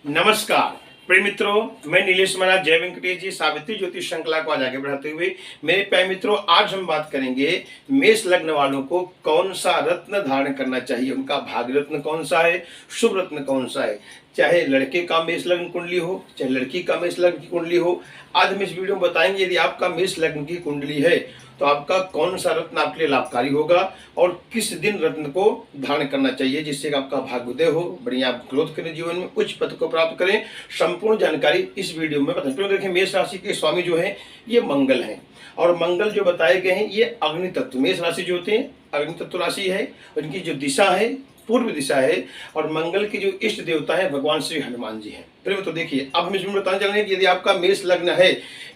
नमस्कार प्रिय मित्रों, मैं नीलेश महाराज जय वेंकटेश जी सावित्री ज्योतिष श्रृंखला को आज आगे बढ़ाते हुए मेरे प्यारे मित्रों, आज हम बात करेंगे मेष लग्न वालों को कौन सा रत्न धारण करना चाहिए, उनका भाग्य रत्न कौन सा है, शुभ रत्न कौन सा है। चाहे लड़के का मेष लग्न कुंडली हो, चाहे लड़की का मेष लग्न की कुंडली हो। आज हम इस वीडियो में बताएंगे यदि आपका मेष लग्न की कुंडली है तो आपका कौन सा रत्न आपके लिए लाभकारी होगा और किस दिन रत्न को धारण करना चाहिए जिससे आपका भाग्योदय हो, बढ़िया आप ग्रोथ करें, जीवन में उच्च पद को प्राप्त करें। संपूर्ण जानकारी इस वीडियो में बताएं। देखिए, मेष राशि के स्वामी जो है ये मंगल हैं और मंगल जो बताए गए हैं ये अग्नि तत्व, मेष राशि जो होते हैं अग्नि तत्व राशि है। उनकी जो दिशा है पूर्व दिशा है और मंगल के जो इष्ट देवता है भगवान श्री हनुमान जी हैं। फिर तो देखिए, अब हम इसमें बताना चाह रहे हैं कि यदि आपका मेष लग्न है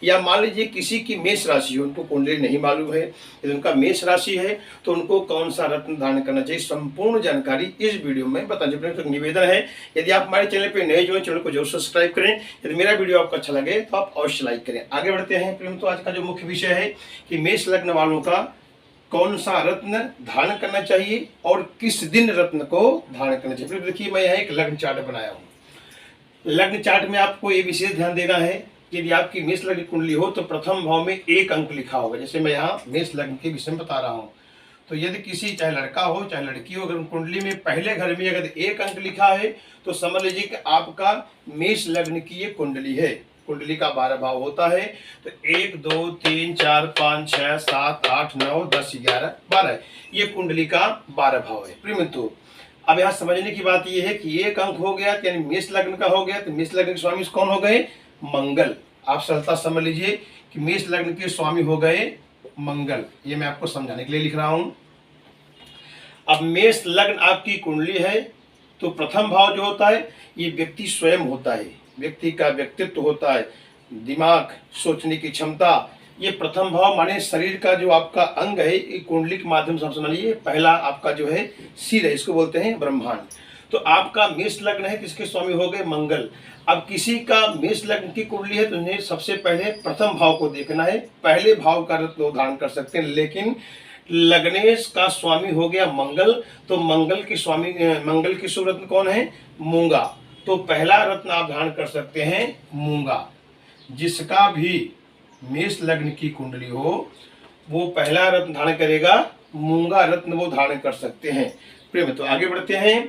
या मान लीजिए किसी की मेष राशि है, उनको कुंडली नहीं मालूम है, यदि उनका मेष राशि है तो उनको कौन सा रत्न धारण करना चाहिए, संपूर्ण जानकारी इस वीडियो में बताना चाहिए। तो निवेदन है यदि आप हमारे चैनल पर नए जो है चैनल को जरूर सब्सक्राइब करें। यदि मेरा वीडियो आपको अच्छा लगे तो आप अवश्य लाइक करें। आगे बढ़ते हैं प्रेम। तो आज का जो मुख्य विषय है कि मेष लग्न वालों का कौन सा रत्न धारण करना चाहिए और किस दिन रत्न को धारण करना चाहिए। देखिए, मैं यहाँ एक लग्न चार्ट बनाया हूँ। लग्न चार्ट में आपको ये विशेष ध्यान देना है कि यदि आपकी मेष लग्न कुंडली हो तो प्रथम भाव में 1 अंक लिखा होगा। जैसे मैं यहाँ मेष लग्न के विषय में बता रहा हूँ, तो यदि किसी चाहे लड़का हो चाहे लड़की हो, अगर कुंडली में पहले घर में अगर 1 अंक लिखा है तो समझ लीजिए कि आपका मेष लग्न की ये कुंडली है। कुंडली का 12 भाव होता है, तो 1 2 3 4 5 6 7 8 9 10 11 12 ये कुंडली का 12 भाव है। प्रिय मित्रों, अब यहाँ समझने की बात ये है कि 1 अंक हो गया यानी मेष लग्न का हो गया, तो मेष लग्न के स्वामी कौन हो गए? मंगल। आप सरलता समझ लीजिए कि मेष लग्न के स्वामी हो गए मंगल। ये मैं आपको समझाने के लिए लिख रहा हूं। अब मेष लग्न आपकी कुंडली है तो प्रथम भाव जो होता है ये व्यक्ति स्वयं होता है, व्यक्ति का व्यक्तित्व होता है, दिमाग, सोचने की क्षमता। ये प्रथम भाव माने शरीर का जो आपका अंग है, ये कुंडली के माध्यम से हम समझिए पहला आपका जो है सिर है, इसको बोलते हैं ब्रह्मांड। तो आपका मेष लग्न है, किसके स्वामी हो गए? मंगल। अब किसी का मेष लग्न की कुंडली है तो उन्हें सबसे पहले प्रथम भाव को देखना है। पहले भाव का रत्न धारण कर सकते हैं, लेकिन लग्नेश का स्वामी हो गया मंगल, तो मंगल के स्वामी मंगल के शुभ रत्न कौन है? मूंगा। तो पहला रत्न आप धारण कर सकते हैं मूंगा। जिसका भी मेष लग्न की कुंडली हो वो पहला रत्न धारण करेगा, मूंगा रत्न वो धारण कर सकते हैं। प्रेम, तो आगे बढ़ते हैं।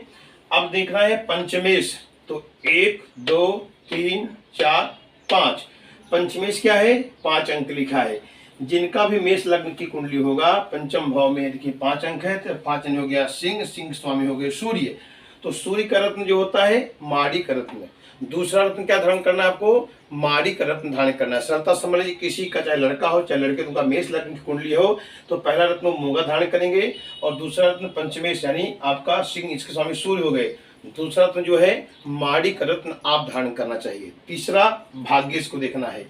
अब देखना है पंचमेश, तो 1 2 3 4 5 पंचमेश क्या है? 5 अंक लिखा है। जिनका भी मेष लग्न की कुंडली होगा पंचम भाव में देखिए 5 अंक है, तो 5 हो गया सिंह, सिंह स्वामी हो गए सूर्य। तो सूर्य का रत्न जो होता है माणिक रत्न। दूसरा रत्न क्या धारण करना है आपको? माणिक रत्न धारण करना है। सरलता समझ लीजिए किसी का चाहे लड़का हो चाहे लड़के, उनका मेष लग्न की कुंडली हो तो पहला रत्न मूंगा धारण करेंगे और दूसरा रत्न पंचमेश यानी आपका सिंह, इसके स्वामी सूर्य हो गए। दूसरा रत्न जो है माणिक रत्न आप धारण करना चाहिए। तीसरा भाग्येश को देखना है,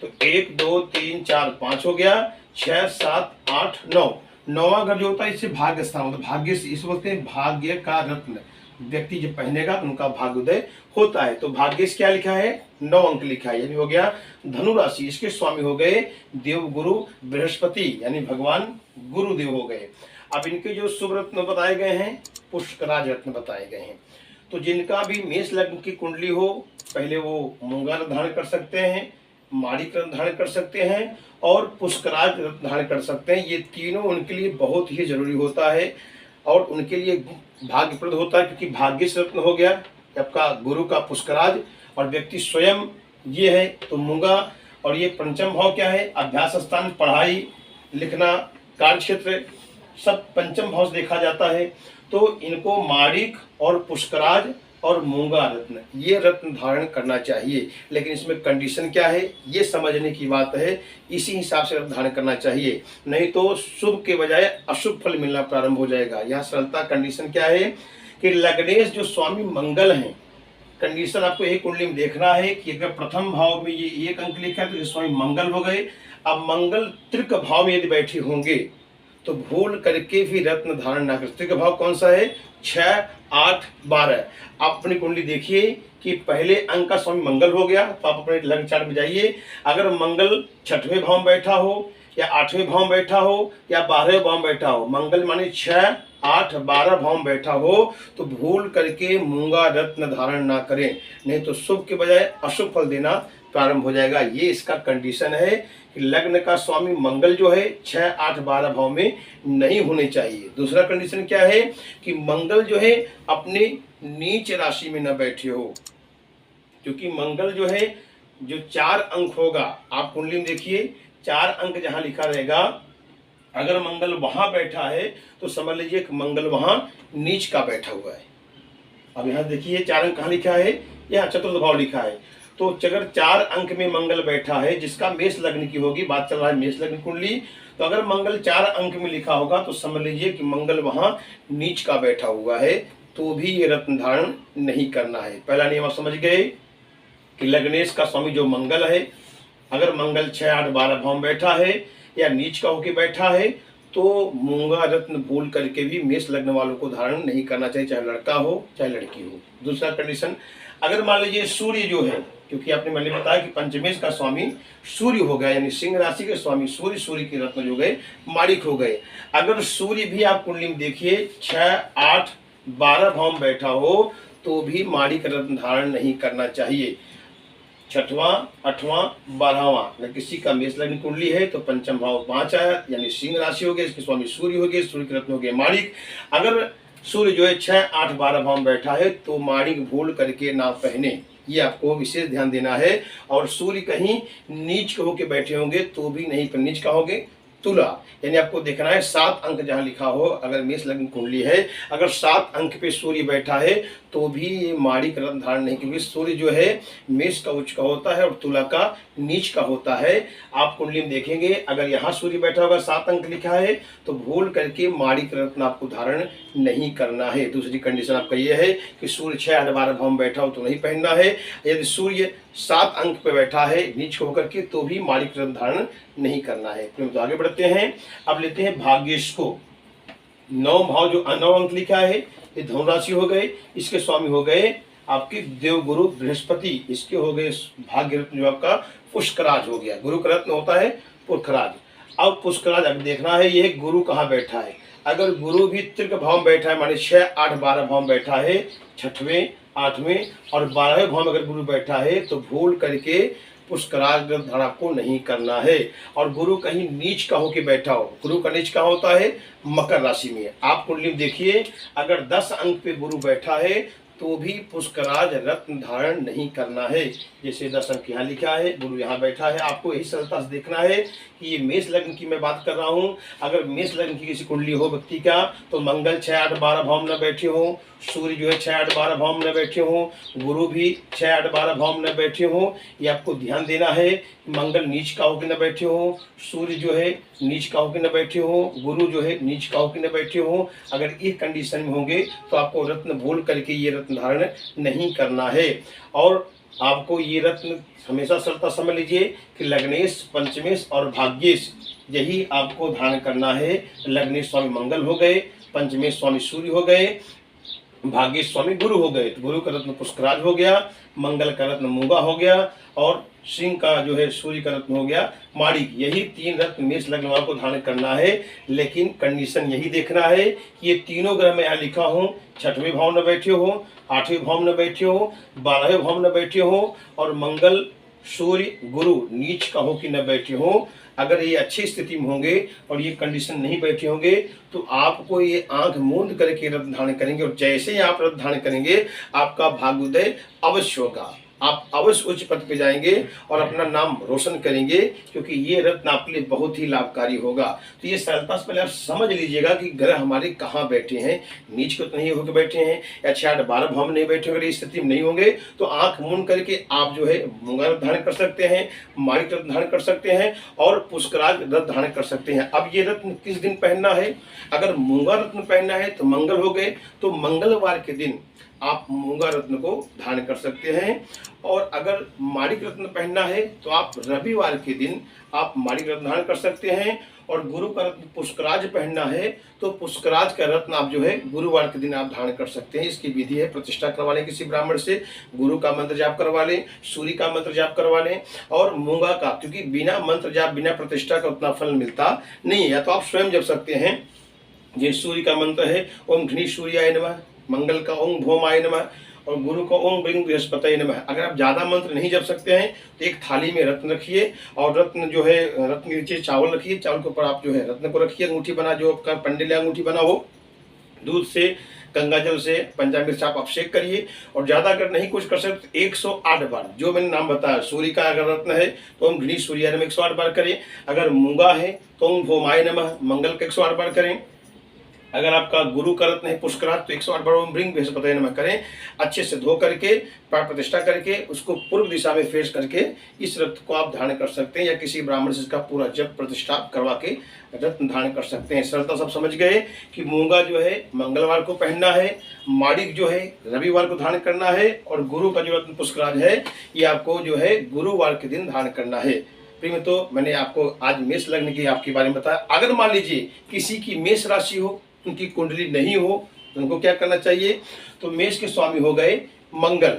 तो 1 2 3 4 5 हो गया, 6 7 8 9 9वां घर जो होता है इससे भाग्य स्थान होता है। भाग्य से इस बोलते हैं भाग्य का रत्न। व्यक्ति जब पहनेगा तो उनका भाग्योदय होता है। तो भाग्येश क्या लिखा है? 9 अंक लिखा है, यानी हो गया धनु राशि। इसके स्वामी हो गए देव गुरु बृहस्पति, यानी भगवान गुरुदेव हो गए। अब इनके जो शुभ रत्न बताए गए हैं पुष्कराज रत्न बताए गए हैं। तो जिनका भी मेष लग्न की कुंडली हो पहले वो मूंगा रत्न धारण कर सकते हैं, माणिक रत्न धारण कर सकते हैं और पुष्कराज रत्न धारण कर सकते हैं। ये तीनों उनके लिए बहुत ही जरूरी होता है और उनके लिए भाग्यप्रद होता है, क्योंकि भाग्येश रत्न हो गया आपका गुरु का पुष्कराज और व्यक्ति स्वयं ये है तो मूंगा। और ये पंचम भाव क्या है? अभ्यास स्थान, पढ़ाई लिखना, कार्य क्षेत्र, सब पंचम भाव से देखा जाता है। तो इनको माणिक और पुष्कराज और मूंगा रत्न ये रत्न धारण करना चाहिए। लेकिन इसमें कंडीशन क्या है ये समझने की बात है, इसी हिसाब से रत्न धारण करना चाहिए, नहीं तो शुभ के बजाय अशुभ फल मिलना प्रारंभ हो जाएगा। यहाँ सरलता कंडीशन क्या है कि लग्नेश जो स्वामी मंगल हैं, कंडीशन आपको एक कुंडली में देखना है कि अगर प्रथम भाव में ये 1 अंक लिखा है तो स्वामी मंगल हो गए। अब मंगल तृक भाव में यदि बैठे होंगे तो भूल करके भी रत्न धारण ना कर। तृक भाव कौन सा है? 6 8 12। आप अपनी कुंडली देखिए कि पहले अंक का स्वामी मंगल हो गया तो आप अपने लग्न चार्ट में जाइए। अगर मंगल 6वें भाव में बैठा हो या 8वें भाव में बैठा हो या 12वें भाव में बैठा हो, मंगल माने 6, 8, 12 भाव में बैठा हो तो भूल करके मूंगा रत्न धारण ना करें, नहीं तो शुभ के बजाय अशुभ फल देना प्रारंभ हो जाएगा। ये इसका कंडीशन है कि लग्न का स्वामी मंगल जो है 6, 8, 12 भाव में नहीं होने चाहिए। दूसरा कंडीशन क्या है कि मंगल जो है अपने नीच राशि में न बैठे हो, क्योंकि मंगल जो है जो 4 अंक होगा, आप कुंडली में देखिए 4 अंक जहां लिखा रहेगा, अगर मंगल वहां बैठा है तो समझ लीजिए कि मंगल वहां नीच का बैठा हुआ है। अब यहाँ देखिए 4 अंक कहाँ लिखा है, यहाँ चतुर्थ भाव लिखा है। तो अगर 4 अंक में मंगल बैठा है, जिसका मेष लग्न की होगी, बात चल रहा है मेष लग्न कुंडली, तो अगर मंगल 4 अंक में लिखा होगा तो समझ लीजिए कि मंगल वहां नीच का बैठा हुआ है, तो भी ये रत्न धारण नहीं करना है। पहला नियम आप समझ गए कि लग्नेश का स्वामी जो मंगल है, अगर मंगल 6, 8, 12 भाव में बैठा है या नीच का होके बैठा है तो मूंगा रत्न भूल करके भी मेष लग्न वालों को धारण नहीं करना चाहिए, चाहे लड़का हो चाहे लड़की हो। दूसरा कंडीशन, अगर मान लीजिए सूर्य जो है, क्योंकि आपने मैंने बताया कि पंचमेश का स्वामी सूर्य हो गया, यानी सिंह राशि के स्वामी सूर्य, सूर्य के रत्न जो गए मारिक हो गए। अगर सूर्य भी आप कुंडली में देखिए 6, 8, 12 भाव में बैठा हो तो भी मारिक रत्न धारण नहीं करना चाहिए। 6वां, 8वां, 12वां, किसी का मेष लग्न कुंडली है तो पंचम भाव 5 आया, यानी सिंह राशि हो गई, इसके स्वामी सूर्य हो गए, सूर्य के रत्न हो गए माणिक। अगर सूर्य जो है 6, 8, 12 भाव में बैठा है तो माणिक भूल करके ना पहने, ये आपको विशेष ध्यान देना है। और सूर्य कहीं नीच होके बैठे होंगे तो भी नहीं, पर नीच का होगे तुला, यानी आपको देखना है 7 अंक जहां लिखा हो, अगर मेष लग्न कुंडली है, अगर 7 अंक पे सूर्य बैठा है तो भी ये माणिक रत्न धारण नहीं, क्योंकि सूर्य जो है मेष का उच्च का होता है और तुला का नीच का होता है। आप कुंडली में देखेंगे अगर यहाँ सूर्य बैठा होगा 7 अंक लिखा है तो भूल करके माणिक रत्न आपको धारण नहीं करना है। दूसरी कंडीशन आपका ये है कि सूर्य 6, 8, 12 भाव में बैठा हो तो नहीं पहनना है। यदि सूर्य 7 अंक पे बैठा है नीच होकर के तो भी माणिक रत्न धारण नहीं करना है। तो आगे बढ़ते हैं, अब लेते हैं भाग्येश को। 9 भाव जो 9 अंक लिखा है ये धनु राशि हो गए, इसके स्वामी हो गए आपके देवगुरु बृहस्पति, इसके हो गए भाग्य रत्न जो आपका पुष्कराज हो गया। गुरु का रत्न होता है पुष्कराज। अब पुष्कराज अब देखना है ये गुरु कहाँ बैठा है। अगर गुरु भी तृक भाव में बैठा है, माने 6, 8, 12 भाव में बैठा है, 6वें, 8वें और 12वें भाव में अगर गुरु बैठा है तो भूल करके पुष्कराज ग्रंथ धारण आपको नहीं करना है। और गुरु कहीं नीच का होके बैठा हो, गुरु का नीच का होता है मकर राशि में। आप कुंडली में देखिए अगर 10 अंक पे गुरु बैठा है तो भी पुष्कराज रत्न धारण नहीं करना है। जैसे 10 अंक यहाँ लिखा है, गुरु यहाँ बैठा है, आपको यही सरलता से देखना है कि ये मेष लग्न की मैं बात कर रहा हूँ। अगर मेष लग्न की किसी कुंडली हो व्यक्ति का तो मंगल 6, 8, 12 भाव में न बैठे हो, सूर्य जो है 6, 8, 12 भाव में न बैठे हो, गुरु भी 6, 8, 12 भाव में न बैठे हो। ये आपको ध्यान देना है। मंगल नीच का होकर न बैठे हो, सूर्य जो है नीच का होकर न बैठे हो, गुरु जो है नीच का होकर न बैठे हो। अगर इस कंडीशन में होंगे तो आपको रत्न भूल करके ये रत्न धारण नहीं करना है। और आपको ये रत्न हमेशा सरलता समझ लीजिए कि लग्नेश, पंचमेश और भाग्येश यही आपको धारण करना है। लग्नेश स्वामी मंगल हो गए, पंचमेश स्वामी सूर्य हो गए, भाग्येश स्वामी गुरु हो गए। तो गुरु का रत्न पुष्कराज हो गया, मंगल का रत्न मूंगा हो गया और सिंह का जो है सूर्य का रत्न हो गया माणिक। यही 3 रत्न मेष लग्न वालों को धारण करना है। लेकिन कंडीशन यही देखना है कि ये तीनों ग्रह में यहाँ लिखा हो 6वें भाव में बैठे हो, 8वें भाव में बैठे हो, 12वें भाव में बैठे हो और मंगल, सूर्य, गुरु नीच का हो कि न बैठे हो। अगर ये अच्छी स्थिति में होंगे और ये कंडीशन नहीं बैठे होंगे तो आपको ये आंख मूंद करके रत्न धारण करेंगे और जैसे ही आप रत्न धारण करेंगे आपका भाग्योदय अवश्य होगा। आप अवश्य उच्च पद पे जाएंगे और अपना नाम रोशन करेंगे, क्योंकि ये रत्न आपके लिए बहुत ही लाभकारी होगा। तो ये सरलता से पहले आप समझ लीजिएगा कि ग्रह हमारे कहाँ बैठे हैं। नीच को तो नहीं होकर बैठे हैं या 6, 8, 12 भाव में नहीं बैठे, अगर इस स्थिति में नहीं होंगे तो आंख मूंद करके आप जो है मूंगा रत्न धारण कर सकते हैं, माणिक रत्न धारण कर सकते हैं और पुष्कराज रत्न धारण कर सकते हैं। अब ये रत्न किस दिन पहनना है? अगर मूंगा रत्न पहनना है तो मंगल हो गए, तो मंगलवार के दिन आप मूंगा रत्न को धारण कर सकते हैं। और अगर माणिक रत्न पहनना है तो आप रविवार के दिन आप माणिक रत्न धारण कर सकते हैं। और गुरु का रत्न पुष्कराज पहनना है तो पुष्कराज का रत्न आप जो है गुरुवार के दिन आप धारण कर सकते हैं। इसकी विधि है, प्रतिष्ठा करवा लें किसी ब्राह्मण से, गुरु का मंत्र जाप करवा लें, सूर्य का मंत्र जाप करवा लें और मूंगा का, क्योंकि बिना मंत्र जाप बिना प्रतिष्ठा का उतना फल मिलता नहीं है। या तो आप स्वयं जप सकते हैं, ये सूर्य का मंत्र है ओम घृणी सूर्याय नमः, मंगल का ओम भौमाय नमः और गुरु को ओम ब्रिंग बृहस्पतये नमः। अगर आप ज्यादा मंत्र नहीं जप सकते हैं तो एक थाली में रत्न रखिए और रत्न जो है रत्न के नीचे चावल रखिए, चावल के ऊपर आप जो है रत्न को रखिए, अंगूठी बना, जो आपका पंडिल अंगूठी बना हो, दूध से गंगा जल से पंचामृत आप अभिषेक करिए। और ज्यादा अगर नहीं कुछ कर सकते 108 बार जो मैंने नाम बताया, सूर्य का अगर रत्न है तो ओम घृणी सूर्याय नमः 108 बार करें, अगर मूंगा है तो ओम भौमाय नमः मंगल का 108 बार करें, अगर आपका गुरु का रत्न है पुष्कराज तो 108 बार ओम ब्रिंग बृहस्पतये नमः करें। अच्छे से धो करके प्राण प्रतिष्ठा करके उसको पूर्व दिशा में फेस करके इस रत्न को आप धारण कर सकते हैं या किसी ब्राह्मण से इसका पूरा जप प्रतिष्ठा करवा के रत्न धारण कर सकते हैं। सरलता सब समझ गए कि मूंगा जो है मंगलवार को पहनना है, माणिक जो है रविवार को धारण करना है और गुरु का जो रत्न पुष्कराज है ये आपको जो है गुरुवार के दिन धारण करना है। प्रिय तो मैंने आपको आज मेष लग्न की आपके बारे में बताया। अगर मान लीजिए किसी की मेष राशि हो, उनकी कुंडली नहीं हो तो उनको क्या करना चाहिए, तो मेष के स्वामी हो गए मंगल,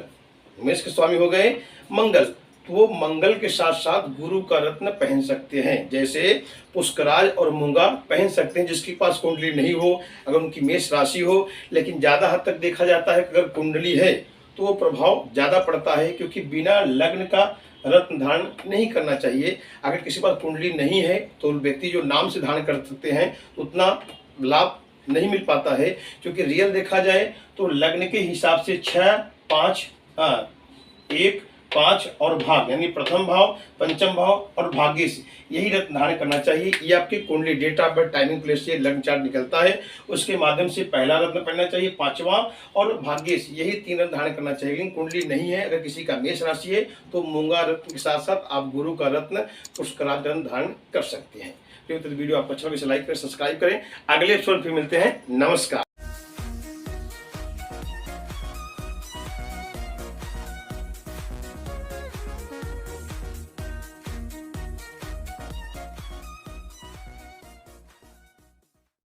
मेष के स्वामी हो गए मंगल, तो वो मंगल के साथ साथ गुरु का रत्न पहन सकते हैं, जैसे पुष्कराज और मूंगा पहन सकते हैं। जिसके पास कुंडली नहीं हो, अगर उनकी मेष राशि हो, लेकिन ज्यादा हद तक देखा जाता है कि अगर कुंडली है तो वो प्रभाव ज्यादा पड़ता है, क्योंकि बिना लग्न का रत्न धारण नहीं करना चाहिए। अगर किसी पास कुंडली नहीं है तो व्यक्ति जो नाम से धारण कर सकते हैं उतना लाभ नहीं मिल पाता है, क्योंकि रियल देखा जाए तो लग्न के हिसाब से 6, 5, 1, 5 और भाग यानी प्रथम भाव, पंचम भाव और भाग्य से यही रत्न धारण करना चाहिए। ये आपके कुंडली date of birth timing place से लग्न चार्ट निकलता है, उसके माध्यम से पहला रत्न पहनना चाहिए, पांचवा और भाग्य से यही 3 रत्न धारण करना चाहिए। लेकिन कुंडली नहीं है, अगर किसी का मेष राशि है तो मूंगा रत्न के साथ साथ आप गुरु का रत्न पुष्कराज रत्न धारण कर सकते हैं। तो वीडियो आपको अच्छा लगे लाइक करें, सब्सक्राइब करें। अगले एपिसोड फिर मिलते हैं। नमस्कार।